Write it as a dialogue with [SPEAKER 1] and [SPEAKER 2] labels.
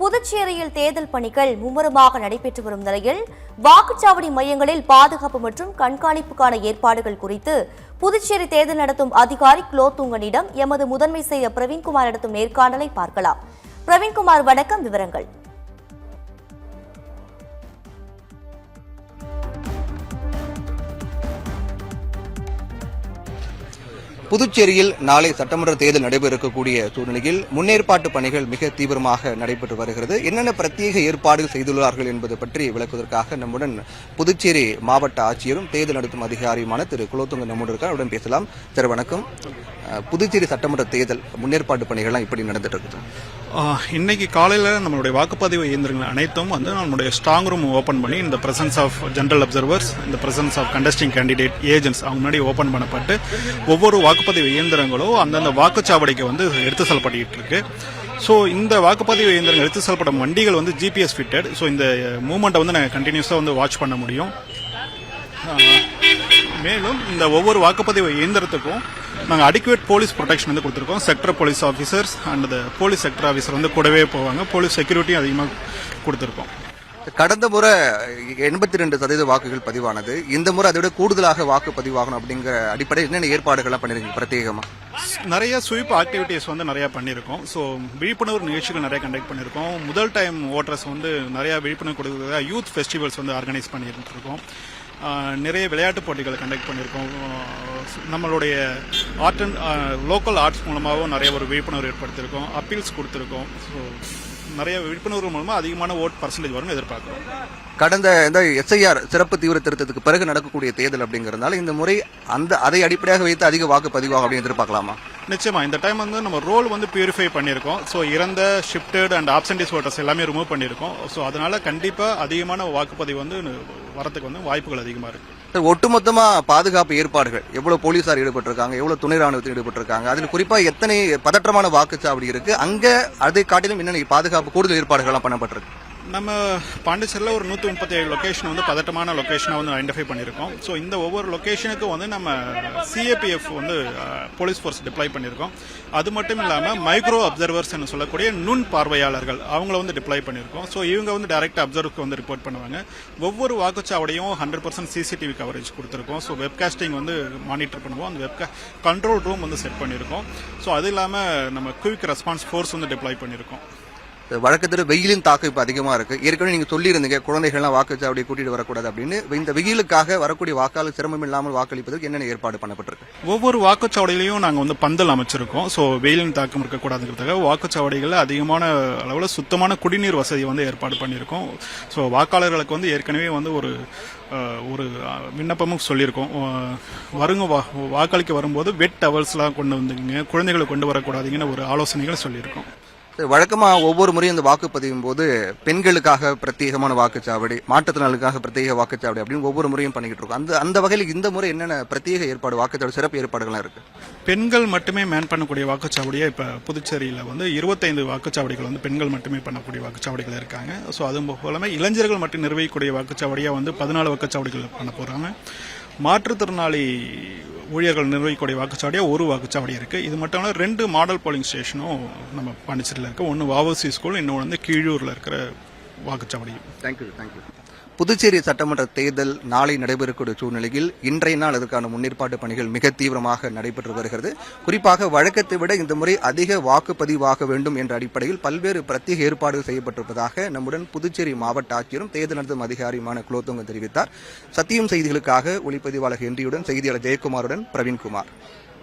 [SPEAKER 1] புதுச்சேரியில் தேர்தல் பணிகள் மும்முரமாக நடைபெற்று வரும் நிலையில் வாக்குச்சாவடி மையங்களில் பாதுகாப்பு மற்றும் கண்காணிப்புக்கான ஏற்பாடுகள் குறித்து புதுச்சேரி தேர்தல் நடத்தும் அதிகாரி குலோத்துங்கனிடம் எமது முதன்மை செய்தியாளர் பிரவீன்குமார் நடத்தும் நேர்காணலை பார்க்கலாம். பிரவீன்குமார், வணக்கம். விவரங்கள்.
[SPEAKER 2] புதுச்சேரியில் நாளை சட்டமன்ற தேர்தல் நடைபெற இருக்கக்கூடிய சூழ்நிலையில் முன்னேற்பாட்டு பணிகள் மிக தீவிரமாக நடைபெற்று வருகிறது. என்னென்ன பிரத்யேக ஏற்பாடுகள் செய்துள்ளார்கள் என்பது பற்றி விளக்குவதற்காக நம்முடன் புதுச்சேரி மாவட்ட ஆட்சியரும் தேர்தல் நடத்தும் அதிகாரியுமான திரு குலோத்துங்கன் நம்முடன் இருக்கார். அவருடன் பேசலாம். சார், வணக்கம். புதுச்சேரி சட்டமன்ற தேர்தல் முன்னேற்பாட்டு பணிகள்லாம் இப்படி நடந்துட்டு இருக்குது.
[SPEAKER 3] இன்னைக்கு காலையில் நம்மளுடைய வாக்குப்பதிவு இயந்திரங்கள் அனைத்தும் நம்மளுடைய ஸ்ட்ராங் ரூம் ஓப்பன் பண்ணி இந்த பிரசன்ஸ் ஆஃப் ஜெனரல் அப்சர்வர்ஸ், இந்த presence of contesting candidate agents அவங்க முன்னாடி ஓப்பன் பண்ணப்பட்டு ஒவ்வொரு வாக்குப்பதிவு இயந்திரங்களும் அந்தந்த வாக்குச்சாவடிக்கு எடுத்து செல்லப்பட்டு இருக்கு. ஸோ இந்த வாக்குப்பதிவு இயந்திரங்கள் எடுத்து செல்லப்படும் வண்டிகள் ஜிபிஎஸ் ஃபிட்டட். ஸோ இந்த மூவ்மெண்ட்டை நாங்கள் கண்டினியூஸாக வாட்ச் பண்ண முடியும். மேலும் இந்த ஒவ்வொரு வாக்குப்பதிவு இயந்திரத்துக்கும் நாங்கள் அடிக்குவேட் போலீஸ் ப்ரொடெக்ஷன் கொடுத்துருக்கோம். Sector police officers and police sector officer கூடவே போவாங்க. போலீஸ் செக்யூரிட்டியும் அதிகமாக கொடுத்துருக்கோம்.
[SPEAKER 2] கடந்த முறை 82% வாக்குகள் பதிவானது. இந்த முறை அதை விட கூடுதலாக வாக்கு பதிவாகணும் அப்படிங்கிற அடிப்படையில் என்னென்ன ஏற்பாடுகள்லாம் பண்ணிருக்கீங்க பிரத்யேகமா?
[SPEAKER 3] நிறைய ஸ்வீப் ஆக்டிவிட்டிஸ் நிறைய பண்ணியிருக்கோம். ஸோ விழிப்புணர்வு நிகழ்ச்சிகள் நிறைய கண்டக்ட் பண்ணியிருக்கோம். முதல் டைம் ஓட்டர்ஸ் நிறைய விழிப்புணர்வு கொடுக்குறதா யூத் ஃபெஸ்டிவல்ஸ் ஆர்கனைஸ் பண்ணிட்டு இருக்கோம். நிறைய விளையாட்டு போட்டிகளை கண்டக்ட் பண்ணியிருக்கோம். நம்மளுடைய ஆர்ட் அண்ட் லோக்கல் ஆர்ட்ஸ் மூலமாகவும் நிறைய ஒரு விழிப்புணர்வு ஏற்படுத்தியிருக்கோம். அப்பீல்ஸ் கொடுத்துருக்கோம். ஸோ நிறைய விழிப்புணர்வு மூலமாக அதிகமான ஓட் பர்சன்டேஜ் வரும்னு எதிர்பார்க்குறோம்.
[SPEAKER 2] கடந்த இந்த SIR சிறப்பு தீவிர திருத்தத்துக்கு பிறகு நடக்கக்கூடிய தேர்தல் அப்படிங்கிறதுனால இந்த முறை அதை அடிப்படையாக வைத்து அதிக வாக்கு பதிவாகும் அப்படின்னு எதிர்பார்க்கலாமா? நிச்சயமா.
[SPEAKER 3] இந்த டைம் நம்ம ரோல் பியூரிஃபை பண்ணியிருக்கோம். ஸோ இறந்த ஷிஃப்டட் அண்ட் ஆப்சன்டீஸ் ஓட்டர்ஸ் எல்லாமே ரிமூவ் பண்ணியிருக்கோம். ஸோ அதனால கண்டிப்பாக அதிகமான வாக்குப்பதிவு வரத்துக்கு வாய்ப்புகள் அதிகமாக இருக்கு.
[SPEAKER 2] ஒட்டுமொத்தமா பாதுகாப்பு ஏற்பாடுகள் எவ்வளவு போலீசார் ஈடுபட்டிருக்காங்க, எவ்வளவு துணை ராணுவத்தில் ஈடுபட்டிருக்காங்க, அதில் குறிப்பா எத்தனை பதற்றமான வாக்குச்சாவடி இருக்கு, அங்க அதை காட்டிலும் என்னென்ன பாதுகாப்பு கூடுதல் ஏற்பாடுகள் பண்ணப்பட்டிருக்கு?
[SPEAKER 3] நம்ம பாண்டிச்சேரியில் ஒரு 137 லொகேஷன் பதட்டமான லொகேஷனை ஐடென்டிஃபை பண்ணியிருக்கோம். ஸோ இந்த ஒவ்வொரு லொகேஷனுக்கும் நம்ம CAPF போலீஸ் ஃபோர்ஸ் டிப்ளாய் பண்ணியிருக்கோம். அது மட்டும் இல்லாமல் மைக்ரோ அப்சர்வர்ஸ் சொல்லக்கூடிய நுண் பார்வையாளர்கள் அவங்கள டிப்ளாய் பண்ணியிருக்கோம். ஸோ இவங்க டைரக்ட் அப்சர்வருக்கு ரிப்போர்ட் பண்ணுவாங்க. ஒவ்வொரு வாக்குச்சாவடியும் 100% CCTV கவரேஜ் கொடுத்துருக்கோம். ஸோ வெப்காஸ்டிங் மானிட்டர் பண்ணுவோம். அந்த கண்ட்ரோல் ரூம் செட் பண்ணியிருக்கோம். ஸோ அது இல்லாமல் நம்ம குயிக் ரெஸ்பான்ஸ் ஃபோர்ஸ் டிப்ளாய் பண்ணியிருக்கோம்.
[SPEAKER 2] வழக்கத்தில் வெயிலின் தாக்கம் இப்போ அதிகமாக இருக்கு. ஏற்கனவே நீங்க சொல்லியிருந்தீங்க குழந்தைகள்லாம் வாக்குச்சாவடியை கூட்டிட்டு வரக்கூடாது அப்படின்னு. இந்த வெயிலுக்காக வரக்கூடிய வாக்காளர் சிரமம் இல்லாமல் வாக்களிப்பதற்கு என்னென்ன ஏற்பாடு பண்ணப்பட்டிருக்கு?
[SPEAKER 3] ஒவ்வொரு வாக்குச்சாவடியிலையும் நாங்கள் பந்தல் அமைச்சிருக்கோம். ஸோ வெயிலின் தாக்கம் இருக்கக்கூடாதுங்கிறதுக்காக வாக்குச்சாவடிகளில் அதிகமான அளவில் சுத்தமான குடிநீர் வசதி ஏற்பாடு பண்ணியிருக்கோம். ஸோ வாக்காளர்களுக்கு ஏற்கனவே ஒரு விண்ணப்பமும் சொல்லியிருக்கோம். வாக்களிக்க வரும்போது வெட் டவல்ஸ்லாம் கொண்டு வந்துங்க, குழந்தைகளை கொண்டு வரக்கூடாதுங்கன்னு ஒரு ஆலோசனைகளை சொல்லியிருக்கோம்.
[SPEAKER 2] வழக்கமா ஒவ்வொரு முறையும் இந்த வாக்குப்பதிவும் போது பெண்களுக்காக பிரத்யேகமான வாக்குச்சாவடி, மாற்றுத்திறனாளிகளுக்காக பிரத்யேக வாக்குச்சாவடி அப்படின்னு ஒவ்வொரு முறையும் பண்ணிக்கிட்டு இருக்கோம். அந்த வகையில் இந்த முறை என்னென்ன பிரத்யேக ஏற்பாடு, வாக்குச்சாவடி சிறப்பு ஏற்பாடுகள்லாம் இருக்கு?
[SPEAKER 3] பெண்கள் மட்டுமே மேன் பண்ணக்கூடிய வாக்குச்சாவடியை இப்ப புதுச்சேரியில் 25 வாக்குச்சாவடிகள் பெண்கள் மட்டுமே பண்ணக்கூடிய வாக்குச்சாவடிகள் இருக்காங்க. ஸோ அது போலமே இளைஞர்கள் மட்டும் நிர்வகிக்கக்கூடிய வாக்குச்சாவடியா 14 வாக்குச்சாவடிகள் பண்ண போறாங்க. மாற்றுத்திறனாளி ஊழியர்கள் நிர்வகிக்கக்கூடிய வாக்குச்சாவடியா ஒரு வாக்குச்சாவடி இருக்கு. இது மட்டும் இல்ல 2 மாடல் போலிங் ஸ்டேஷனும் நம்ம பாண்டிச்சேரியில் இருக்கு. ஒன்று வஉசி ஸ்கூல், இன்னொன்று கீழூர்ல இருக்கிற வாக்குச்சாவடி.
[SPEAKER 2] தேங்க்யூ. புதுச்சேரி சட்டமன்ற தேர்தல் நாளை நடைபெறக்கூடிய சூழ்நிலையில் இன்றைய நாள் அதற்கான முன்னேற்பாட்டு பணிகள் மிக தீவிரமாக நடைபெற்று வருகிறது. குறிப்பாக வழக்கத்தை விட இந்த முறை அதிக வாக்குப்பதிவாக வேண்டும் என்ற அடிப்படையில் பல்வேறு பிரத்யேக ஏற்பாடுகள் செய்யப்பட்டிருப்பதாக நம்முடன் புதுச்சேரி மாவட்ட ஆட்சியரும் தேர்தல் நடத்தும் அதிகாரியுமான குலோத்துங்கன் தெரிவித்தார். சத்தியம் செய்திகளுக்காக ஒளிப்பதிவாளர் ஹென்ரியுடன் செய்தியாளர் ஜெயக்குமாருடன் பிரவீன்குமார்.